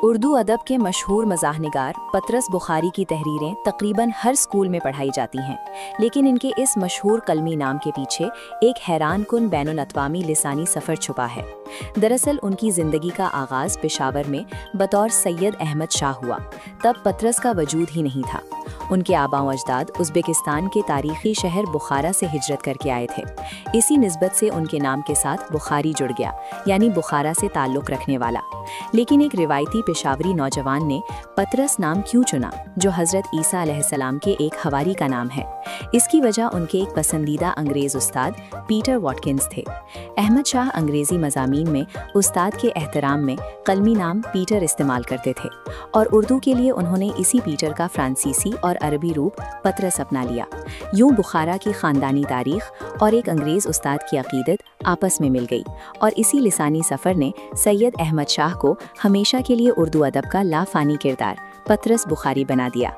اردو ادب کے مشہور مزاح نگار پطرس بخاری کی تحریریں تقریباً ہر اسکول میں پڑھائی جاتی ہیں، لیکن ان کے اس مشہور قلمی نام کے پیچھے ایک حیران کن بین الاقوامی لسانی سفر چھپا ہے۔ دراصل ان کی زندگی کا آغاز پشاور میں بطور سید احمد شاہ ہوا۔ تب پطرس کا وجود ہی نہیں تھا۔ ان کے آباء و اجداد ازبکستان کے تاریخی شہر بخارا سے ہجرت کر کے آئے تھے۔ اسی نسبت سے ان کے نام کے ساتھ بخاری جڑ گیا، یعنی بخارا سے تعلق رکھنے والا۔ لیکن ایک روایتی پشاوری نوجوان نے پطرس نام کیوں چنا، جو حضرت عیسیٰ علیہ السلام کے ایک حواری کا نام ہے؟ اس کی وجہ ان کے ایک پسندیدہ انگریز استاد پیٹر واٹکنز تھے۔ احمد شاہ انگریزی مضامین میں استاد کے احترام میں قلمی نام پیٹر استعمال کرتے تھے، اور اردو کے لیے انہوں نے اسی پیٹر کا فرانسیسی اور عربی روپ پطرس اپنا لیا۔ یوں بخارا کی خاندانی تاریخ اور ایک انگریز استاد کی عقیدت آپس میں مل گئی، اور اسی لسانی سفر نے سید احمد شاہ کو ہمیشہ کے لیے اردو ادب کا لافانی کردار پطرس بخاری بنا دیا۔